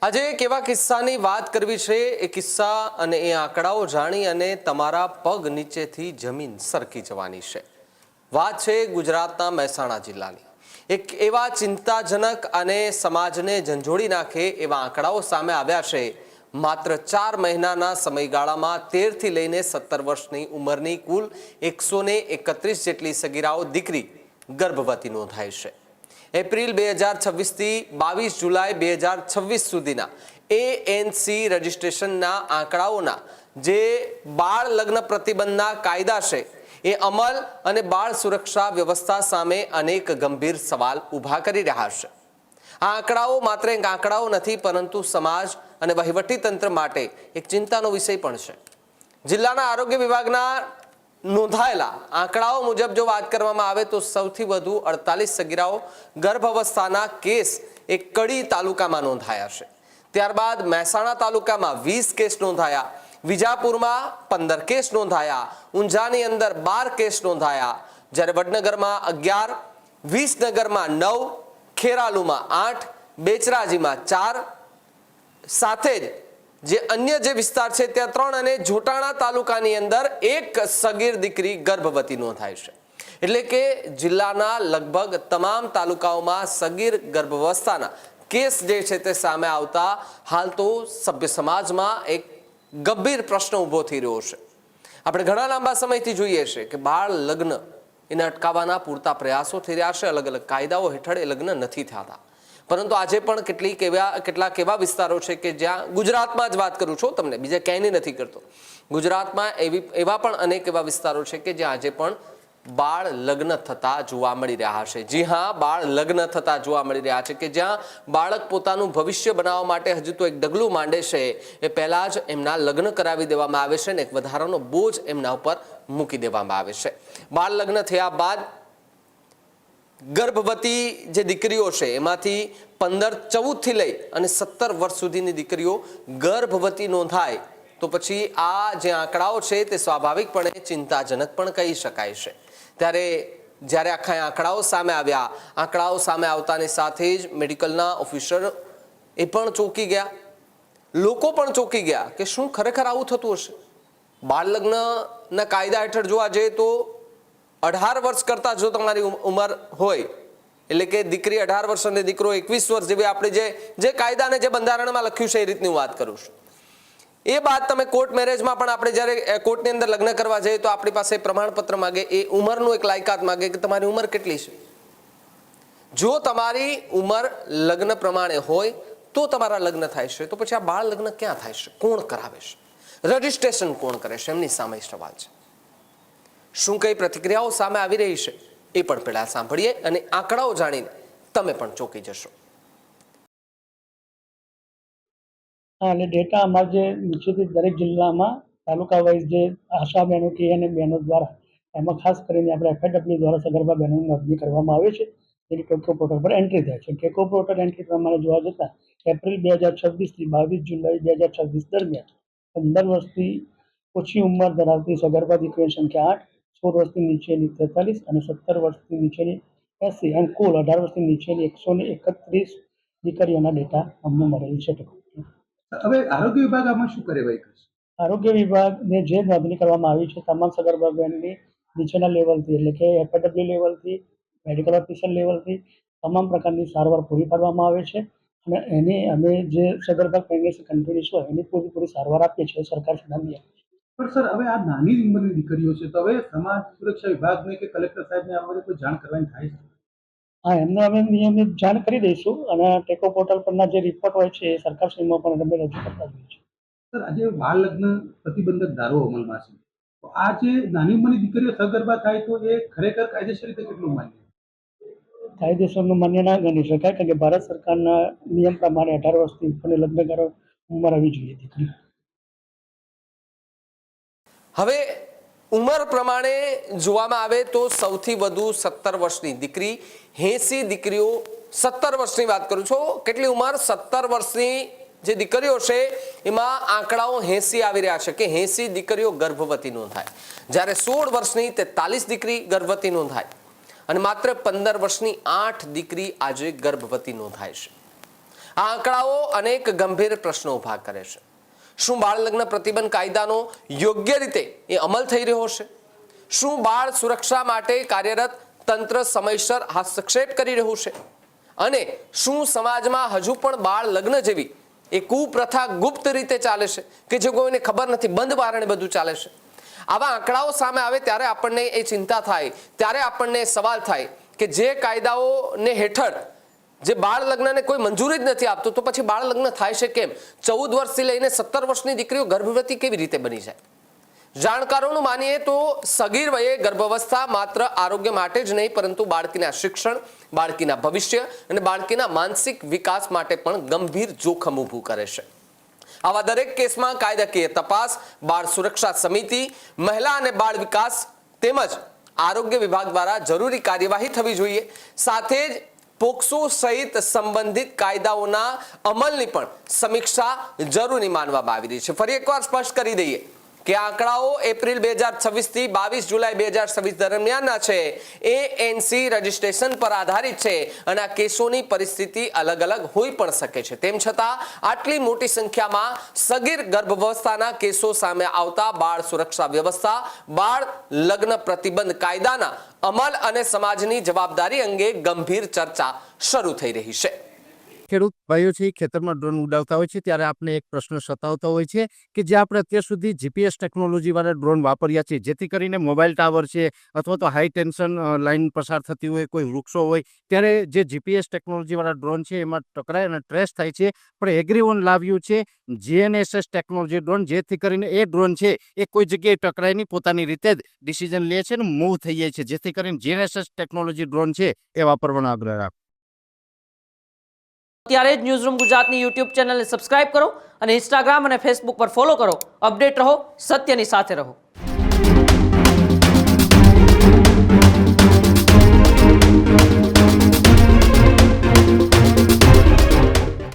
આજે એક એવા કિસ્સાની વાત કરવી છે। એ કિસ્સા અને એ આંકડાઓ જાણી અને તમારા પગ નીચેથી જમીન સરકી જવાની છે। વાત છે ગુજરાતના મહેસાણા જિલ્લાની। એક એવા ચિંતાજનક અને સમાજને ઝંઝોડી નાખે એવા આંકડાઓ સામે આવ્યા છે। માત્ર 4 મહિનાના સમયગાળામાં 13 થી લઈને 17 વર્ષની ઉંમરની કુલ 131 જેટલી સગીરાઓ દીકરી ગર્ભવતી નોંધાઈ છે। એપ્રિલ 2026 થી 22 જુલાઈ 2026 સુધીના ANC રજિસ્ટ્રેશનના આંકડાઓના જે બાળ લગ્ન પ્રતિબંધના કાયદા છે એ અમલ અને બાળ સુરક્ષા વ્યવસ્થા સામે અનેક ગંભીર સવાલ ઊભા કરી રહ્યા છે। આ આંકડાઓ માત્ર એક આંકડાઓ નથી, પરંતુ સમાજ અને વહીવટી તંત્ર માટે એક ચિંતાનો વિષય પણ છે। જિલ્લાના આરોગ્ય વિભાગના નોંધાયેલા આંકડાઓ મુજબ જો વાત કરવામાં આવે તો સૌથી વધુ 48 સગીરાઓ ગર્ભાવસ્થાના કેસ એક કડી તાલુકામાં નોંધાયા છે। ત્યારબાદ મહેસાણા તાલુકામાં 20 કેસ નોંધાયા, વિજાપુરમાં 15 કેસ નોંધાયા, ઊંઝાની અંદર 12 કેસ નોંધાયા, જ્યારે વડનગરમાં 11, વિસનગરમાં 9, ખેરાલુમાં 8, બેચરાજીમાં 4, સાથે જ જે અન્ય જે વિસ્તાર છે ત્યાં 3 અને જોટાણા તાલુકાની અંદર 1 સગીર દીકરી ગર્ભવતી નોંધાઈ છે। એટલે કે જિલ્લાના લગભગ તમામ તાલુકાઓમાં સગીર ગર્ભાવસ્થાના કેસ જે છે તે સામે આવતા હાલ તો સભ્ય સમાજમાં એક ગંભીર પ્રશ્ન ઊભો થઈ રહ્યો છે। આપણે ઘણા લાંબા સમયથી જોઈએ છે કે બાળ લગ્ન એને અટકાવવાના પૂરતા પ્રયાસો થઈ રહ્યા છે। અલગ અલગ કાયદાઓ હેઠળ એ લગ્ન નથી થતા, પરંતુ આજે પણ કેટલાક એવા વિસ્તારો છે કે જ્યાં ગુજરાતમાં જ વાત કરું છું, તમને બીજા ક્યાંય નથી કરતો, ગુજરાતમાં એવા પણ અનેક એવા વિસ્તારો છે કે જ્યાં આજે પણ બાળ લગ્ન થતા જોવા મળી રહ્યા છે। જી હા, બાળ લગ્ન થતા જોવા મળી રહ્યા છે કે જ્યાં બાળક પોતાનું ભવિષ્ય બનાવવા માટે હજુ તો એક ડગલું માંડે છે એ પહેલા જ એમના લગ્ન કરાવી દેવામાં આવે છે અને એક વધારાનો બોજ એમના ઉપર મૂકી દેવામાં આવે છે। બાળ લગ્ન થયા બાદ ગર્ભવતી જે દીકરીઓ છે એમાંથી 15, 14 થી લઈ અને 17 વર્ષ સુધીની દીકરીઓ ગર્ભવતી નોંધાય તો પછી આ જે આંકડાઓ છે તે સ્વાભાવિકપણે ચિંતાજનક પણ કહી શકાય છે। ત્યારે જ્યારે આખા આંકડાઓ સામે આવ્યા, આંકડાઓ સામે આવતાની સાથે જ મેડિકલના ઓફિસર એ પણ ચોંકી ગયા, લોકો પણ ચોંકી ગયા કે શું ખરેખર આવું થતું હશે। બાળ લગ્નના કાયદા હેઠળ જોવા જઈએ તો 18 વર્ષ કરતાં જો તમારી ઉંમર હોય, એટલે કે દીકરી 18 વર્ષ અને દીકરો 21 વર્ષ જેવી આપણે જે કાયદાને જે બંધારણમાં લખ્યું છે એ રીતની વાત કરું છું। એ બાદ તમે કોર્ટ મેરેજમાં પણ આપણે જ્યારે કોર્ટની અંદર લગ્ન કરવા જઈએ તો આપણી પાસે પ્રમાણપત્ર માગે, એ ઉંમરનું એક લાયકાત માગે કે તમારી ઉંમર કેટલી છે। જો તમારી ઉંમર લગ્ન પ્રમાણે હોય તો તમારા લગ્ન થાય છે, તો પછી આ બાળ લગ્ન ક્યાં થાય છે, કોણ કરાવે છે, રજિસ્ટ્રેશન કોણ કરે છે, એમની સામે સવાલ છે। શું કઈ પ્રતિક્રિયાઓ સામે આવી રહી છે એ પણ પહેલા સાંભળીએ અને આંકડાઓ જાણીને તમે પણ ચોંકી જશો। અને ડેટા અમારા જે નીચેથી દરેક જિલ્લામાં તાલુકા વાઇઝ જે આશા બહેનો કે અને બહેનો દ્વારા એમાં ખાસ કરીને આપણે FIW દ્વારા સગર્ભા બહેનોની નોંધણી કરવામાં આવે છે, જેની ટેકો પોર્ટલ પર એન્ટ્રી થાય છે। ટેકો પોર્ટલ એન્ટ્રી પ્રમાણે જોવા જતાં એપ્રિલ 2026 થી 22 જુલાઈ 2026 દરમિયાન 15 વર્ષથી ઓછી ઉંમર ધરાવતી સગર્ભા દીકરીઓની સંખ્યા 8, 16 વર્ષથી નીચેની 43 અને 17 વર્ષથી નીચેની 80 અને કુલ 18 વર્ષથી નીચેની 131 દીકરીઓના ડેટા અમને મળેલ છે। હવે આરોગ્ય વિભાગ આમાં શું કાર્યવાહી કરશે? આરોગ્ય વિભાગને જે નોંધણી કરવામાં આવી છે તમામ સગર્ભા બહેનની નીચેના લેવલથી, એટલે કે FIW લેવલથી, મેડિકલ ઓફિસર લેવલથી તમામ પ્રકારની સારવાર પૂરી પાડવામાં આવે છે અને એની અમે જે સગર્ભા પ્રેગ્નન્સી કન્ટિન્યુઅસ હોય એની પૂરી સારવાર આપીએ છીએ, સરકાર સલામતી આપે છે। પણ સર, હવે આ નાની ઉંમરની દીકરીઓ છે તો હવે સમાજ સુરક્ષા વિભાગને કે કલેક્ટર સાહેબને આ બાબતે કોઈ જાણ કરવાની થાય છે? હા, એમને અમે નિયમિત જાણ કરી દઈશું અને ટેકો પોર્ટલ પરના જે રિપોર્ટ હોય છે એ સરકારશ્રીમાં પણ અમે રજૂ કરતા હોઈએ છીએ। સર, આજે બાળ લગ્ન પ્રતિબંધક ધારો અમલમાં છે, તો આ જે નાની ઉંમરની દીકરીઓ સગર્ભા થાય તો એ ખરેખર કાયદેસર રીતે કેટલું માન્ય? કાયદેસરનું માન્ય ના ગણી શકાય, કારણ કે ભારત સરકારના નિયમ પ્રમાણે 18 વર્ષથી ઉપરની લગ્ન કરવા ઉંમર આવી જોઈએ દીકરી। હવે ઉંમર પ્રમાણે જોવામાં આવે તો સૌથી વધુ 17 વર્ષની દીકરી, 80 દીકરીઓ, 17 વર્ષની વાત કરું છું, કેટલી ઉંમર, 17 વર્ષની જે દીકરીઓ છે એમાં આંકડાઓ 80 આવી રહ્યા છે કે 80 દીકરીઓ ગર્ભવતી નોંધાય, જ્યારે 16 વર્ષની 43 દીકરી ગર્ભવતી નોંધાય અને માત્ર 15 વર્ષની 8 દીકરી આજે ગર્ભવતી નોંધાય છે। આ આંકડાઓ અનેક ગંભીર પ્રશ્નો ઊભા કરે છે. શું બાળ લગ્ન પ્રતિબંધ કાયદાનો યોગ્ય રીતે એ અમલ થઈ રહ્યો છે? શું બાળ સુરક્ષા માટે કાર્યરત તંત્ર સમયસર હસ્તક્ષેપ કરી રહ્યું છે? અને શું સમાજમાં હજુ પણ બાળ લગ્ન જેવી એ કુપ્રથા ગુપ્ત રીતે ચાલે છે કે જે કોઈને ખબર નથી, બંધ બારણે બધું ચાલે છે? આવા આંકડાઓ સામે આવે ત્યારે આપણને એ ચિંતા થાય, ત્યારે આપણને સવાલ થાય કે જે કાયદાઓને હેઠળ જે બાળ લગ્નને કોઈ મંજૂરી જ નથી આપતું, તો પછી બાળ લગ્ન થાય છે કેમ? 14 વર્ષથી લઈને 17 વર્ષની દીકરીઓ ગર્ભવતી કેવી રીતે બની જાય? જાણકારોનું માનીએ તો સગીર વયે ગર્ભાવસ્થા માત્ર આરોગ્ય માટે જ નહીં, પરંતુ બાળકીના શિક્ષણ, બાળકીના ભવિષ્ય અને બાળકીના માનસિક વિકાસ માટે પણ ગંભીર જોખમ ઊભું કરે છે. આવા દરેક કેસમાં કાયદાકીય તપાસ, બાળ સુરક્ષા સમિતિ, મહિલા અને બાળ વિકાસ તેમજ આરોગ્ય વિભાગ દ્વારા જરૂરી કાર્યવાહી થવી જોઈએ. સાથે જ પોક્સો સહિત સંબંધિત કાયદાઓના અમલની પણ સમીક્ષા જરૂરી માનવામાં આવી રહી છે. ફરી એકવાર સ્પષ્ટ કરી દઈએ કે આંકડાઓ એપ્રિલ 2026 થી 22 જુલાઈ 2026 દરમિયાનના છે. ANC રજિસ્ટ્રેશન પર આધારિત છે અને આ કેસોની પરિસ્થિતિ અલગ અલગ હોઈ પણ શકે છે. તેમ છતાં આટલી મોટી સંખ્યામાં સગીર ગર્ભાવસ્થાના કેસો સામે આવતા બાળ સુરક્ષા વ્યવસ્થા, બાળ લગ્ન પ્રતિબંધ કાયદાના અમલ અને સમાજની જવાબદારી અંગે ગંભીર ચર્ચા શરૂ થઈ રહી છે. ખેડૂત ભાઈઓ છે ખેતરમાં ડ્રોન ઉડાવતા હોય છે ત્યારે આપણે એક પ્રશ્ન સતાવતો હોય છે કે જે આપણે અત્યાર સુધી જીપીએસ ટેકનોલોજીવાળા ડ્રોન વાપર્યા છે, જેથી કરીને મોબાઈલ ટાવર છે અથવા તો હાઈ ટેન્શન લાઇન પસાર થતી હોય, કોઈ વૃક્ષો હોય, ત્યારે જે જીપીએસ ટેકનોલોજીવાળા ડ્રોન છે એમાં ટકરાય અને ટ્રેસ થાય છે. પણ એગ્રીઓન લાવ્યું છે GNSS ટેકનોલોજી ડ્રોન, જેથી કરીને એ ડ્રોન છે એ કોઈ જગ્યાએ ટકરાય નહીં, પોતાની રીતે જ ડિસિઝન લે છે અને મૂવ થઈ જાય છે, જેથી કરીને GNSS ટેકનોલોજી ડ્રોન છે એ વાપરવાનો આગ્રહ રાખો. અત્યારે જ ન્યૂઝરૂમ ગુજરાતની યુટ્યુબ ચેનલને સબસ્ક્રાઇબ કરો અને ઇન્સ્ટાગ્રામ અને ફેસબુક પર ફોલો કરો. અપડેટ રહો, સત્યની સાથે રહો.